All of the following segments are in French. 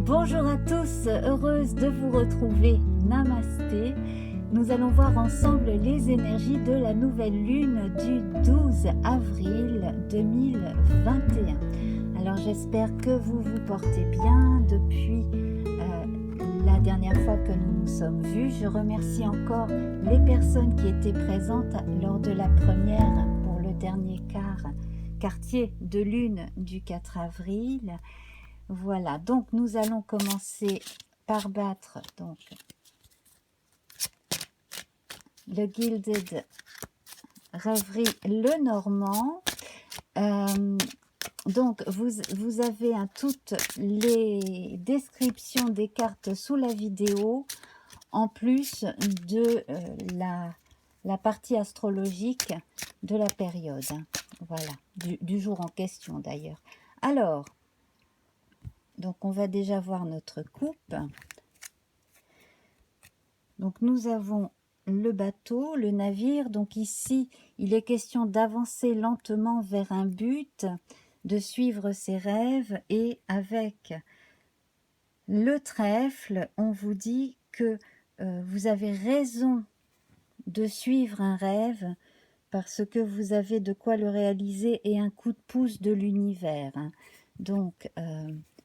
Bonjour à tous, heureuse de vous retrouver. Namasté. Nous allons voir ensemble les énergies de la nouvelle lune du 12 avril 2021. Alors j'espère que vous vous portez bien depuis la dernière fois que nous nous sommes vus. Je remercie encore les personnes qui étaient présentes lors de la première pour le dernier quartier de lune du 4 avril. Voilà, donc nous allons commencer par battre donc le Gilded Rêverie le Normand. Donc vous avez toutes les descriptions des cartes sous la vidéo, en plus de la partie astrologique de la période. Voilà, du jour en question d'ailleurs. Alors, donc on va déjà voir notre coupe. Donc nous avons le bateau, le navire. Donc ici, il est question d'avancer lentement vers un but, de suivre ses rêves. Et avec le trèfle, on vous dit que vous avez raison de suivre un rêve parce que vous avez de quoi le réaliser et un coup de pouce de l'univers. Donc,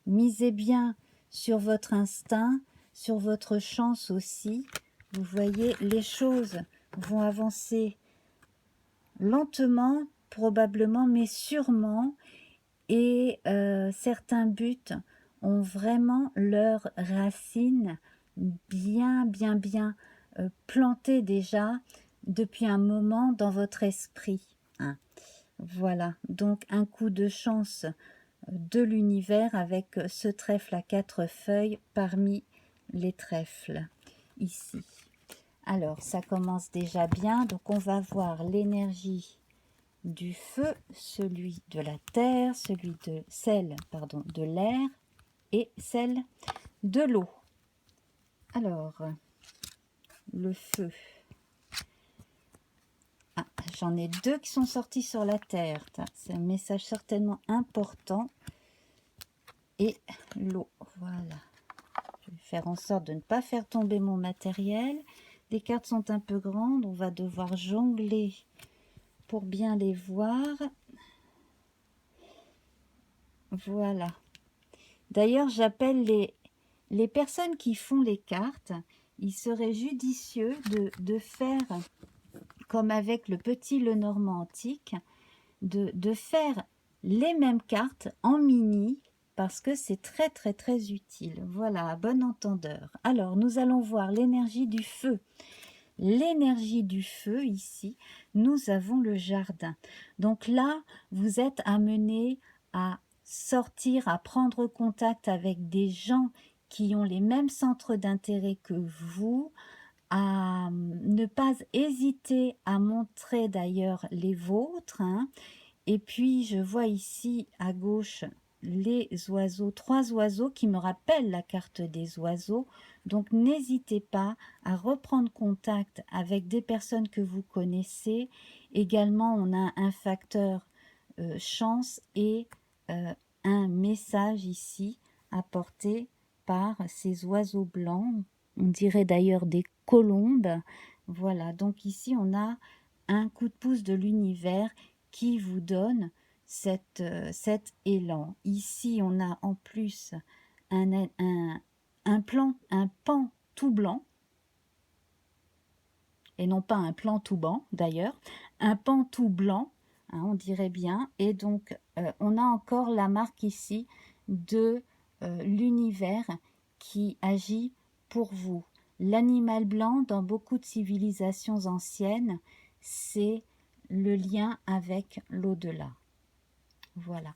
misez bien sur votre instinct, sur votre chance aussi. Vous voyez, les choses vont avancer lentement, probablement, mais sûrement. Et certains buts ont vraiment leurs racines bien plantées déjà depuis un moment dans votre esprit. Voilà, donc un coup de chance de l'univers avec ce trèfle à 4 feuilles parmi les trèfles ici. Alors ça commence déjà bien, donc on va voir l'énergie du feu, celui de la terre, celle de l'air et celle de l'eau. Alors le feu, j'en ai deux qui sont sortis sur la terre, c'est un message certainement important. Et l'eau, voilà. Je vais faire en sorte de ne pas faire tomber mon matériel. Les cartes sont un peu grandes, on va devoir jongler pour bien les voir. Voilà. D'ailleurs, j'appelle les personnes qui font les cartes, il serait judicieux de faire, comme avec le petit Lenormand antique, de faire les mêmes cartes en mini, parce que c'est très utile. Voilà, à bon entendeur. Alors, nous allons voir l'énergie du feu. L'énergie du feu, ici, nous avons le jardin. Donc là, vous êtes amené à sortir, à prendre contact avec des gens qui ont les mêmes centres d'intérêt que vous, à ne pas hésiter à montrer d'ailleurs les vôtres. Et puis, je vois ici à gauche les oiseaux, 3 oiseaux qui me rappellent la carte des oiseaux. Donc, n'hésitez pas à reprendre contact avec des personnes que vous connaissez. Également, on a un facteur chance et un message ici apporté par ces oiseaux blancs. On dirait d'ailleurs des colombes. Voilà, donc ici, on a un coup de pouce de l'univers qui vous donne cet élan. Ici, on a en plus un pan tout blanc, et non pas un plan tout blanc d'ailleurs, un pan tout blanc, on dirait bien, et donc on a encore la marque ici de l'univers qui agit pour vous. L'animal blanc, dans beaucoup de civilisations anciennes, c'est le lien avec l'au-delà. Voilà.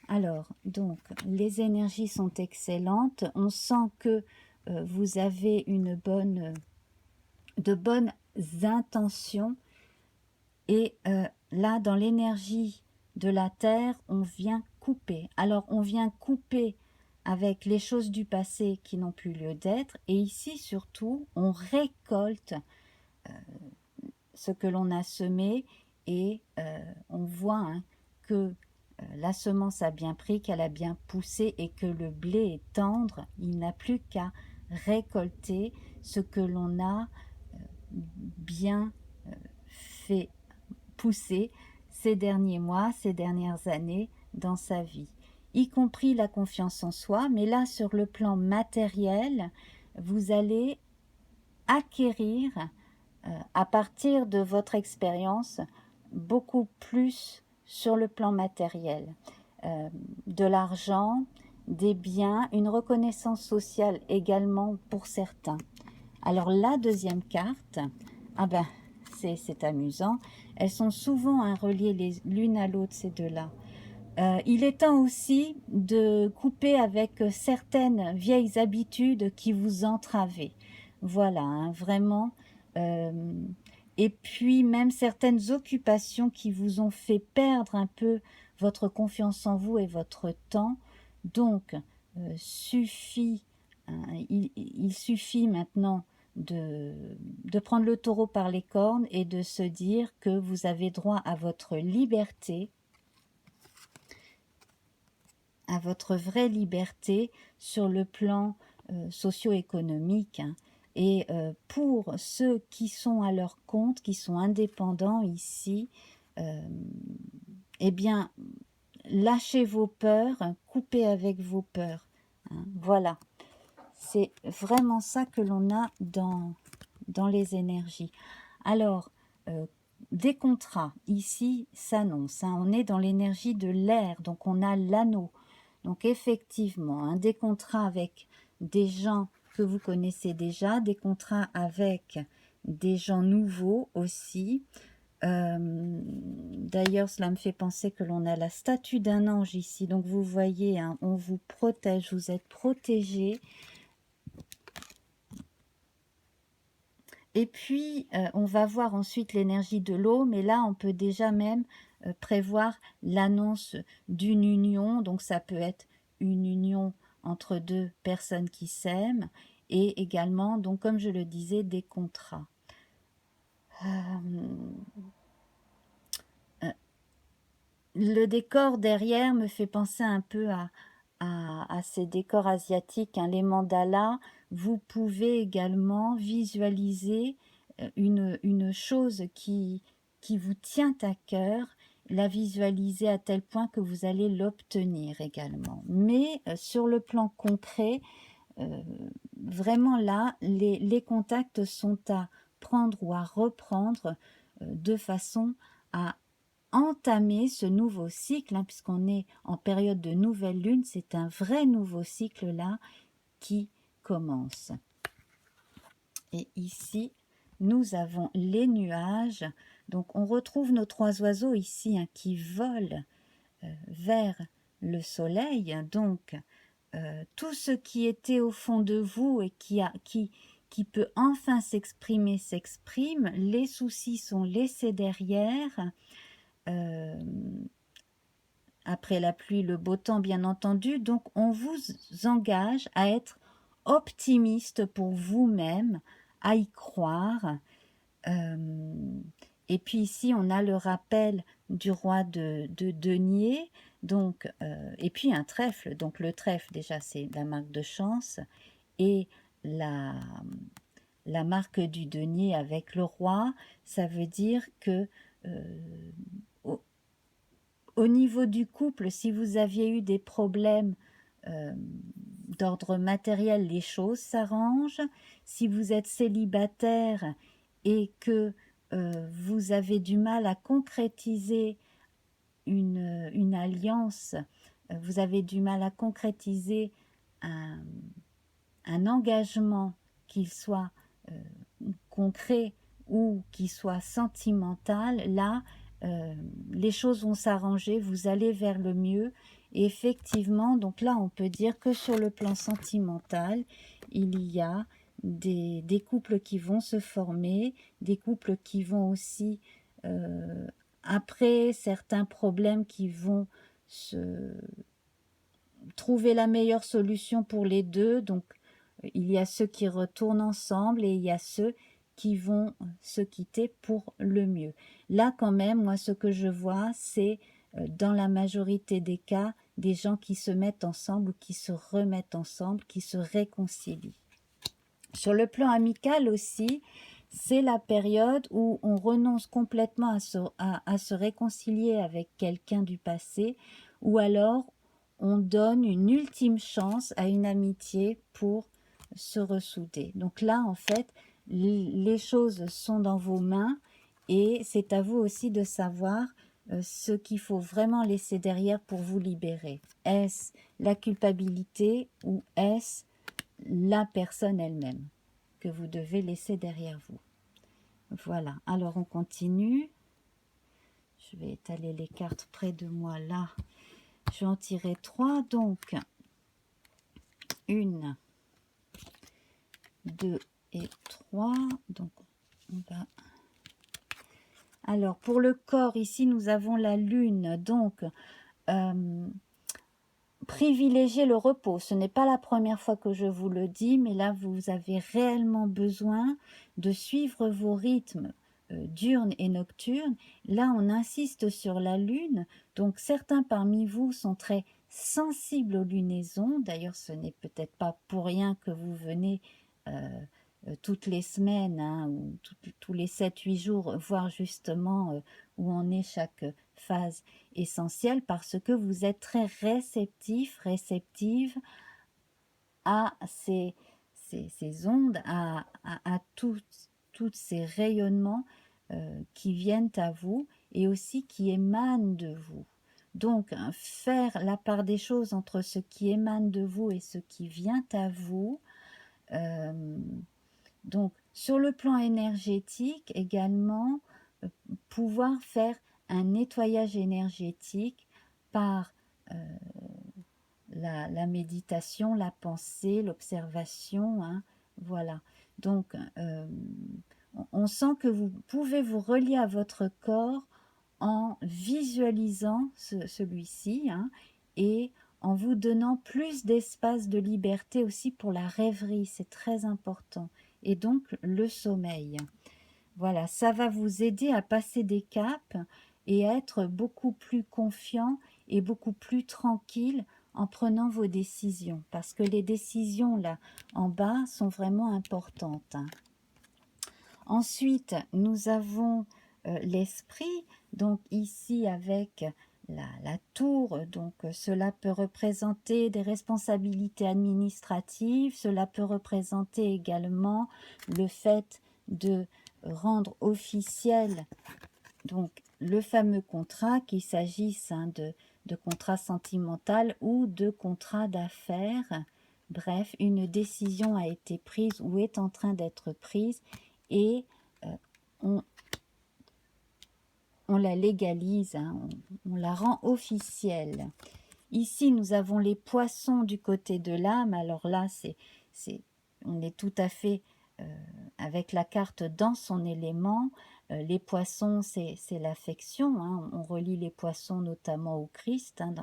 Alors, donc, les énergies sont excellentes. On sent que vous avez de bonnes intentions. Et là, dans l'énergie de la terre, on vient couper. Alors, on vient couper avec les choses du passé qui n'ont plus lieu d'être. Et ici, surtout, on récolte ce que l'on a semé et on voit que la semence a bien pris, qu'elle a bien poussé et que le blé est tendre, il n'a plus qu'à récolter ce que l'on a bien fait pousser ces derniers mois, ces dernières années dans sa vie, y compris la confiance en soi. Mais là, sur le plan matériel, vous allez acquérir à partir de votre expérience beaucoup plus sur le plan matériel, de l'argent, des biens, une reconnaissance sociale également pour certains. Alors la deuxième carte, ah ben c'est amusant, elles sont souvent reliées l'une à l'autre, ces deux-là. Il est temps aussi de couper avec certaines vieilles habitudes qui vous entravaient. Voilà, hein, vraiment. Et puis même certaines occupations qui vous ont fait perdre un peu votre confiance en vous et votre temps. Donc, il suffit maintenant de prendre le taureau par les cornes et de se dire que vous avez droit à votre liberté, à votre vraie liberté sur le plan socio-économique, hein. Et pour ceux qui sont à leur compte, qui sont indépendants ici, eh bien, lâchez vos peurs, coupez avec vos peurs, hein. Voilà, c'est vraiment ça que l'on a dans les énergies. Alors, des contrats ici s'annoncent, hein. On est dans l'énergie de l'air, donc on a l'anneau. Donc effectivement, hein, des contrats avec des gens que vous connaissez déjà, des contrats avec des gens nouveaux aussi. D'ailleurs, cela me fait penser que l'on a la statue d'un ange ici. Donc vous voyez, hein, on vous protège, vous êtes protégés. Et puis, on va voir ensuite l'énergie de l'eau, mais là, on peut déjà même prévoir l'annonce d'une union. Donc, ça peut être une union entre deux personnes qui s'aiment et également, donc comme je le disais, des contrats. Le décor derrière me fait penser un peu à ces décors asiatiques, hein, les mandalas. Vous pouvez également visualiser une chose qui vous tient à cœur, la visualiser à tel point que vous allez l'obtenir également. Mais sur le plan concret, vraiment là, les contacts sont à prendre ou à reprendre de façon à entamer ce nouveau cycle, hein, puisqu'on est en période de nouvelle lune, c'est un vrai nouveau cycle là qui commence. Et ici, nous avons les nuages. Donc on retrouve nos trois oiseaux ici, hein, qui volent vers le soleil. Donc tout ce qui était au fond de vous et qui peut enfin s'exprimer s'exprime. Les soucis sont laissés derrière. Après la pluie, le beau temps, bien entendu. Donc, on vous engage à être optimiste pour vous-même, à y croire. Et puis ici, on a le rappel du roi de denier, donc, et puis un trèfle. Donc, le trèfle, déjà, c'est la marque de chance. Et la marque du denier avec le roi, ça veut dire que au niveau du couple, si vous aviez eu des problèmes d'ordre matériel, les choses s'arrangent. Si vous êtes célibataire et que vous avez du mal à concrétiser une alliance, vous avez du mal à concrétiser un engagement, qu'il soit concret ou qu'il soit sentimental, là, les choses vont s'arranger, vous allez vers le mieux. Et effectivement, donc là, on peut dire que sur le plan sentimental, il y a des couples qui vont se former, des couples qui vont aussi, après certains problèmes, qui vont se trouver la meilleure solution pour les deux. Donc, il y a ceux qui retournent ensemble et il y a ceux qui vont se quitter pour le mieux. Là, quand même, moi, ce que je vois, c'est dans la majorité des cas, des gens qui se mettent ensemble ou qui se remettent ensemble, qui se réconcilient. Sur le plan amical aussi, c'est la période où on renonce complètement à se réconcilier avec quelqu'un du passé, ou alors on donne une ultime chance à une amitié pour se ressouder. Donc là, en fait, les choses sont dans vos mains et c'est à vous aussi de savoir ce qu'il faut vraiment laisser derrière pour vous libérer. Est-ce la culpabilité ou est-ce la personne elle-même que vous devez laisser derrière vous? Voilà, alors on continue. Je vais étaler les cartes près de moi là. Je vais en tirer 3, donc 1, 2 et 3. Donc on va... Alors pour le corps, ici nous avons la lune, donc privilégiez le repos. Ce n'est pas la première fois que je vous le dis, mais là vous avez réellement besoin de suivre vos rythmes diurnes et nocturnes. Là on insiste sur la lune, donc certains parmi vous sont très sensibles aux lunaisons. D'ailleurs ce n'est peut-être pas pour rien que vous venez toutes les semaines, hein, ou tous les 7-8 jours, voir justement où en est chaque phase essentielle, parce que vous êtes très réceptive à ces ondes, à tous ces rayonnements qui viennent à vous et aussi qui émanent de vous. Donc, faire la part des choses entre ce qui émane de vous et ce qui vient à vous. Donc, sur le plan énergétique également, pouvoir faire un nettoyage énergétique par la méditation, la pensée, l'observation, hein, voilà. Donc, on sent que vous pouvez vous relier à votre corps en visualisant celui-ci, hein, et en vous donnant plus d'espace de liberté aussi pour la rêverie, c'est très important, et donc le sommeil. Voilà, ça va vous aider à passer des caps et à être beaucoup plus confiant et beaucoup plus tranquille en prenant vos décisions, parce que les décisions là en bas sont vraiment importantes, hein. Ensuite, nous avons l'esprit, donc ici avec la tour, donc cela peut représenter des responsabilités administratives, cela peut représenter également le fait de rendre officiel donc le fameux contrat, qu'il s'agisse de contrat sentimental ou de contrat d'affaires. Bref, une décision a été prise ou est en train d'être prise et on la légalise, hein, on la rend officielle. Ici, nous avons les poissons du côté de l'âme. Alors là, on est tout à fait avec la carte dans son élément. Les poissons, c'est l'affection, hein. On relie les poissons notamment au Christ, hein,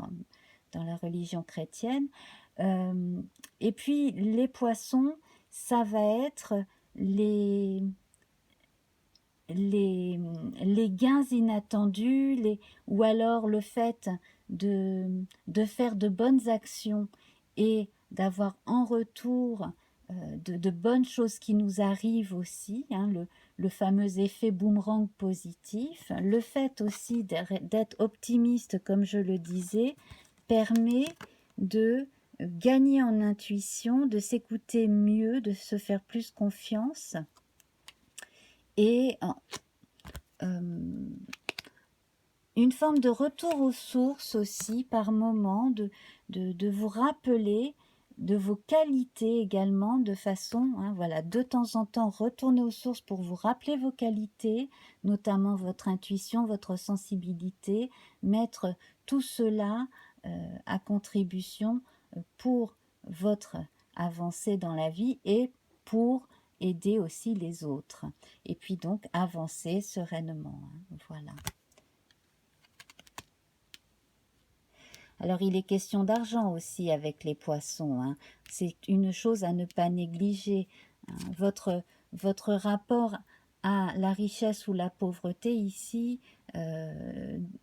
dans la religion chrétienne. Et puis, les poissons, ça va être les gains inattendus, ou alors le fait de faire de bonnes actions et d'avoir en retour de bonnes choses qui nous arrivent aussi, hein, le fameux effet boomerang positif. Le fait aussi d'être optimiste, comme je le disais, permet de gagner en intuition, de s'écouter mieux, de se faire plus confiance. Et une forme de retour aux sources aussi par moment, de vous rappeler de vos qualités également, de façon, hein, voilà, de temps en temps, retourner aux sources pour vous rappeler vos qualités, notamment votre intuition, votre sensibilité, mettre tout cela à contribution pour votre avancée dans la vie et pour aider aussi les autres. Et puis donc avancer sereinement, hein, voilà. Alors il est question d'argent aussi avec les poissons, hein. C'est une chose à ne pas négliger, hein. Votre rapport à la richesse ou la pauvreté ici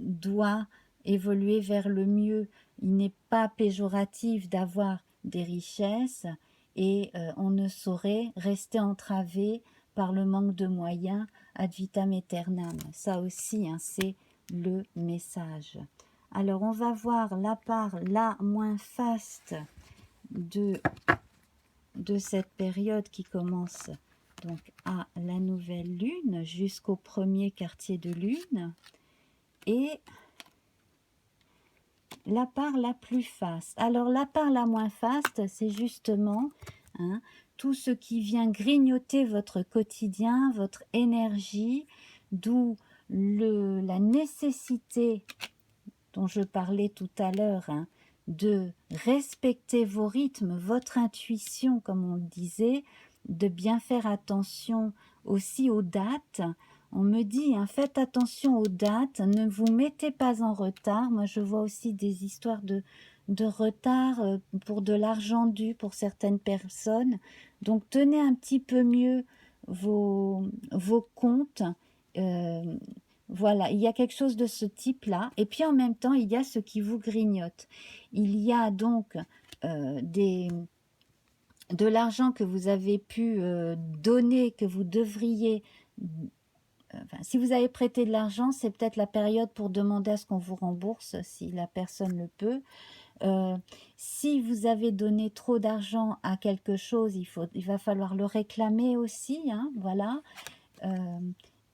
doit évoluer vers le mieux. Il n'est pas péjoratif d'avoir des richesses et on ne saurait rester entravé par le manque de moyens ad vitam aeternam. Ça aussi, hein, c'est le message. Alors, on va voir la part la moins faste de cette période qui commence donc à la nouvelle lune jusqu'au premier quartier de lune, et la part la plus faste. Alors la part la moins faste, c'est justement hein, tout ce qui vient grignoter votre quotidien, votre énergie, d'où la nécessité dont je parlais tout à l'heure, hein, de respecter vos rythmes, votre intuition, comme on le disait, de bien faire attention aussi aux dates. On me dit, hein, faites attention aux dates, ne vous mettez pas en retard. Moi, je vois aussi des histoires de retard pour de l'argent dû pour certaines personnes. Donc, tenez un petit peu mieux vos comptes. Voilà, il y a quelque chose de ce type-là. Et puis en même temps, il y a ce qui vous grignote. Il y a donc de l'argent que vous avez pu donner, que vous devriez... Enfin, si vous avez prêté de l'argent, c'est peut-être la période pour demander à ce qu'on vous rembourse, si la personne le peut. Si vous avez donné trop d'argent à quelque chose, il va falloir le réclamer aussi. Hein, voilà.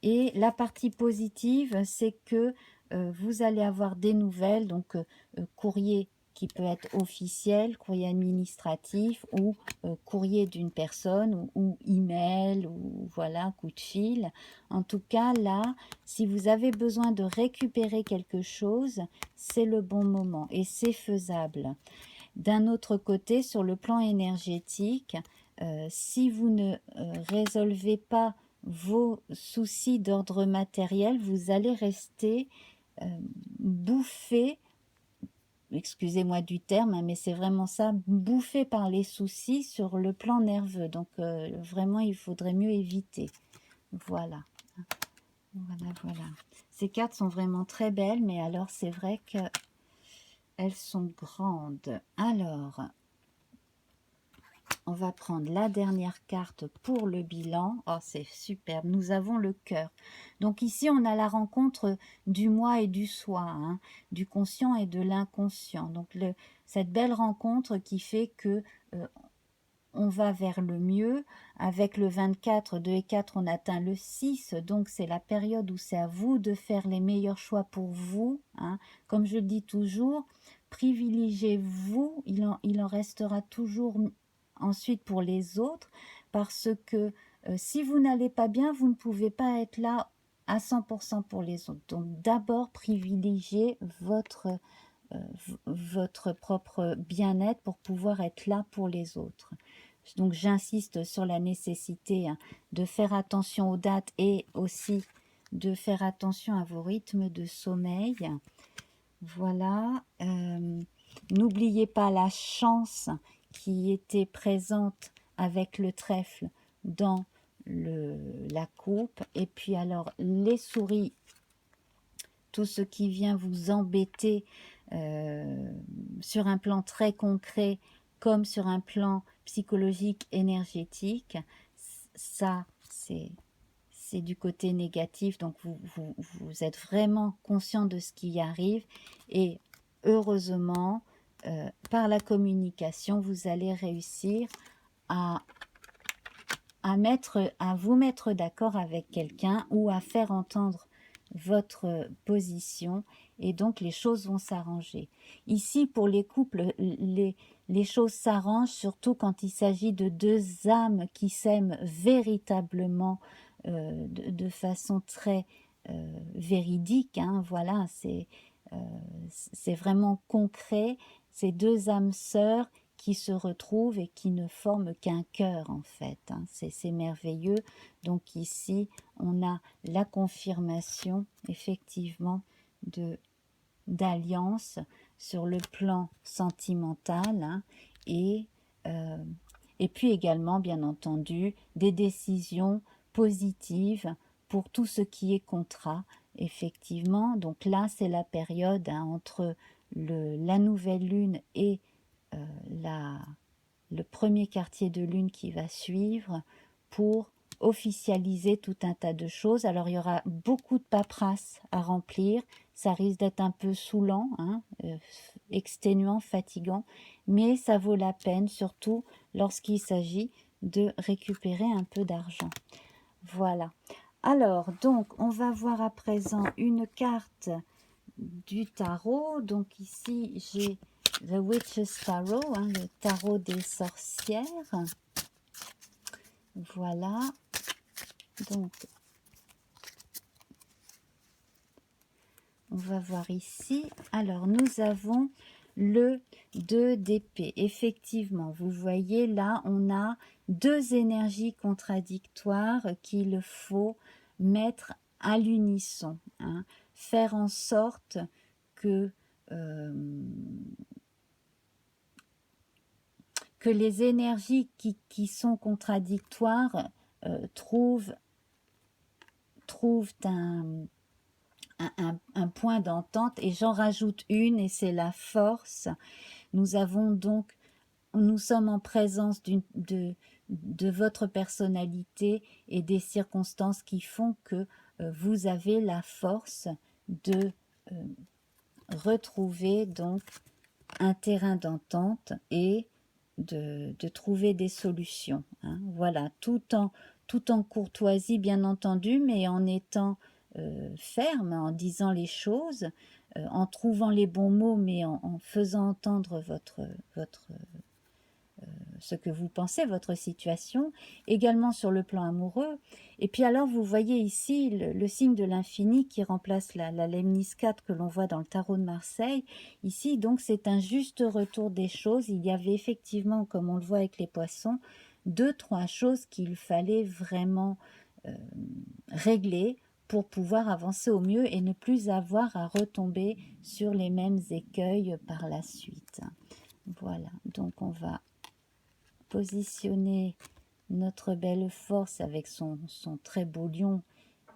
Et la partie positive, c'est que vous allez avoir des nouvelles, donc courrier qui peut être officiel, courrier administratif ou courrier d'une personne ou email ou voilà, coup de fil. En tout cas, là, si vous avez besoin de récupérer quelque chose, c'est le bon moment et c'est faisable. D'un autre côté, sur le plan énergétique, si vous ne résolvez pas vos soucis d'ordre matériel, vous allez rester bouffé, excusez-moi du terme, hein, mais c'est vraiment ça, bouffé par les soucis sur le plan nerveux. Donc vraiment, il faudrait mieux éviter. Voilà. Voilà. Ces cartes sont vraiment très belles, mais alors c'est vrai qu'elles sont grandes. Alors, on va prendre la dernière carte pour le bilan. Oh, c'est superbe. Nous avons le cœur. Donc ici, on a la rencontre du moi et du soi, hein, du conscient et de l'inconscient. Donc cette belle rencontre qui fait que on va vers le mieux. Avec le 24, 2 et 4, on atteint le 6. Donc c'est la période où c'est à vous de faire les meilleurs choix pour vous. Hein. Comme je le dis toujours, privilégiez-vous. Il en restera toujours ensuite pour les autres, parce que si vous n'allez pas bien, vous ne pouvez pas être là à 100% pour les autres. Donc d'abord privilégiez votre propre bien-être pour pouvoir être là pour les autres. Donc j'insiste sur la nécessité hein, de faire attention aux dates et aussi de faire attention à vos rythmes de sommeil. Voilà. N'oubliez pas la chance qui était présente avec le trèfle dans la coupe. Et puis alors, les souris, tout ce qui vient vous embêter sur un plan très concret, comme sur un plan psychologique, énergétique, ça, c'est du côté négatif. Donc, vous êtes vraiment conscient de ce qui arrive. Et heureusement, par la communication, vous allez réussir à vous mettre d'accord avec quelqu'un ou à faire entendre votre position, et donc les choses vont s'arranger. Ici, pour les couples, les choses s'arrangent, surtout quand il s'agit de deux âmes qui s'aiment véritablement de façon très véridique. Hein, voilà, c'est vraiment concret. Ces deux âmes sœurs qui se retrouvent et qui ne forment qu'un cœur en fait. Hein. C'est merveilleux. Donc ici, on a la confirmation effectivement d'alliance sur le plan sentimental hein, et puis également, bien entendu, des décisions positives pour tout ce qui est contrat effectivement. Donc là, c'est la période entre la nouvelle lune et le premier quartier de lune qui va suivre pour officialiser tout un tas de choses. Alors, il y aura beaucoup de paperasse à remplir. Ça risque d'être un peu saoulant, hein, exténuant, fatigant, mais ça vaut la peine, surtout lorsqu'il s'agit de récupérer un peu d'argent. Voilà. Alors, donc, on va voir à présent une carte du tarot. Donc ici, j'ai The Witch's Tarot, hein, le tarot des sorcières. Voilà. Donc, on va voir ici. Alors, nous avons le 2 d'épée. Effectivement, vous voyez là, on a deux énergies contradictoires qu'il faut mettre à l'unisson. Hein. Faire en sorte que les énergies qui sont contradictoires trouvent un point d'entente. Et j'en rajoute une, et c'est la force. Nous sommes en présence de votre personnalité et des circonstances qui font que vous avez la force de retrouver donc un terrain d'entente et de trouver des solutions. Hein. Voilà, tout en courtoisie, bien entendu, mais en étant ferme, en disant les choses, en trouvant les bons mots, mais en faisant entendre ce que vous pensez, votre situation, également sur le plan amoureux. Et puis alors, vous voyez ici le signe de l'infini qui remplace la Lemnis 4 que l'on voit dans le tarot de Marseille. Ici, donc, c'est un juste retour des choses. Il y avait effectivement, comme on le voit avec les poissons, 2-3 choses qu'il fallait vraiment régler pour pouvoir avancer au mieux et ne plus avoir à retomber sur les mêmes écueils par la suite. Voilà, donc on va positionner notre belle force avec son très beau lion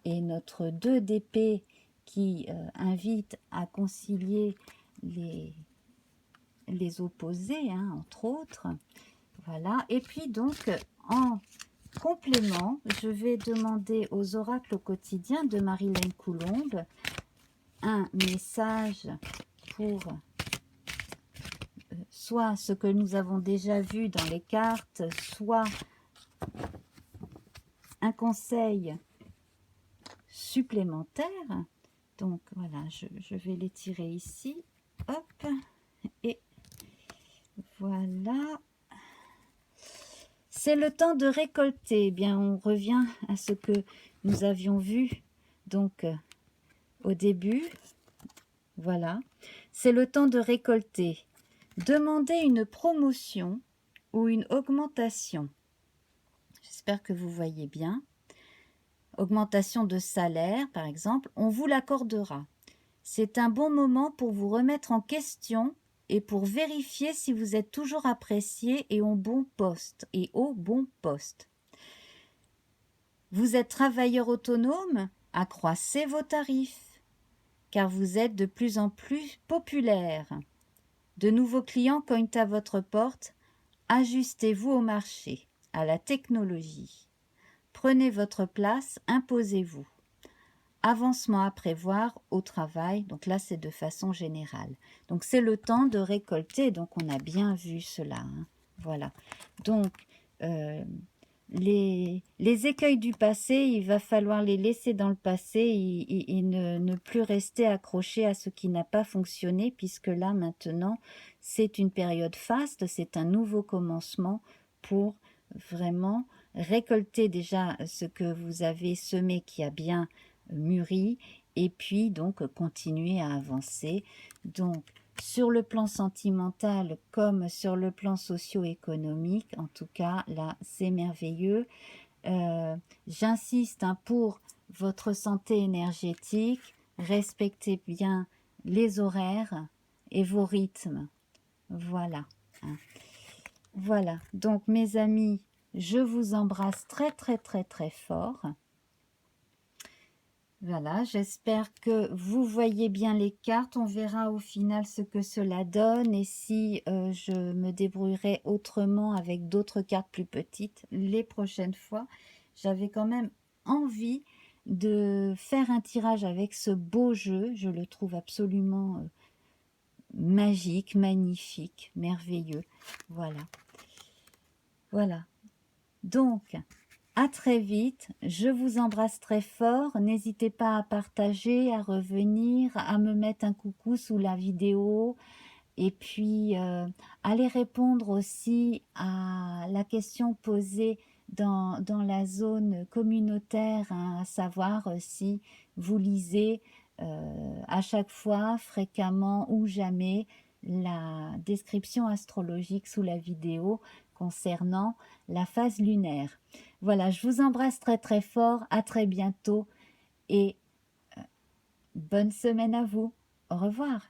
et notre 2 d'épée qui invite à concilier les opposés, hein, entre autres. Voilà, et puis donc en complément, je vais demander aux oracles au quotidien de Marilyn Coulombe un message pour soit ce que nous avons déjà vu dans les cartes, soit un conseil supplémentaire. Donc voilà, je vais les tirer ici. Hop, et voilà. C'est le temps de récolter. Eh bien, on revient à ce que nous avions vu donc au début. Voilà. C'est le temps de récolter. Demandez une promotion ou une augmentation. J'espère que vous voyez bien. Augmentation de salaire, par exemple, on vous l'accordera. C'est un bon moment pour vous remettre en question et pour vérifier si vous êtes toujours apprécié et au bon poste. Vous êtes travailleur autonome, accroissez vos tarifs, car vous êtes de plus en plus populaire. De nouveaux clients cognent à votre porte, ajustez-vous au marché, à la technologie. Prenez votre place, imposez-vous. Avancement à prévoir au travail, donc là c'est de façon générale. Donc c'est le temps de récolter, donc on a bien vu cela. Hein. Voilà. Donc les écueils du passé, il va falloir les laisser dans le passé et ne plus rester accroché à ce qui n'a pas fonctionné, puisque là maintenant c'est une période faste, c'est un nouveau commencement pour vraiment récolter déjà ce que vous avez semé qui a bien mûri et puis donc continuer à avancer. Donc sur le plan sentimental comme sur le plan socio-économique, en tout cas là c'est merveilleux. J'insiste hein, pour votre santé énergétique, respectez bien les horaires et vos rythmes. Voilà. Hein. Voilà, donc mes amis, je vous embrasse très très très très fort. Voilà, j'espère que vous voyez bien les cartes. On verra au final ce que cela donne et si je me débrouillerai autrement avec d'autres cartes plus petites les prochaines fois. J'avais quand même envie de faire un tirage avec ce beau jeu. Je le trouve absolument magique, magnifique, merveilleux. Voilà, voilà. Donc, à très vite, je vous embrasse très fort. N'hésitez pas à partager, à revenir, à me mettre un coucou sous la vidéo et puis allez répondre aussi à la question posée dans la zone communautaire, hein, à savoir si vous lisez à chaque fois, fréquemment ou jamais, la description astrologique sous la vidéo concernant la phase lunaire. Voilà, je vous embrasse très très fort, à très bientôt et bonne semaine à vous. Au revoir.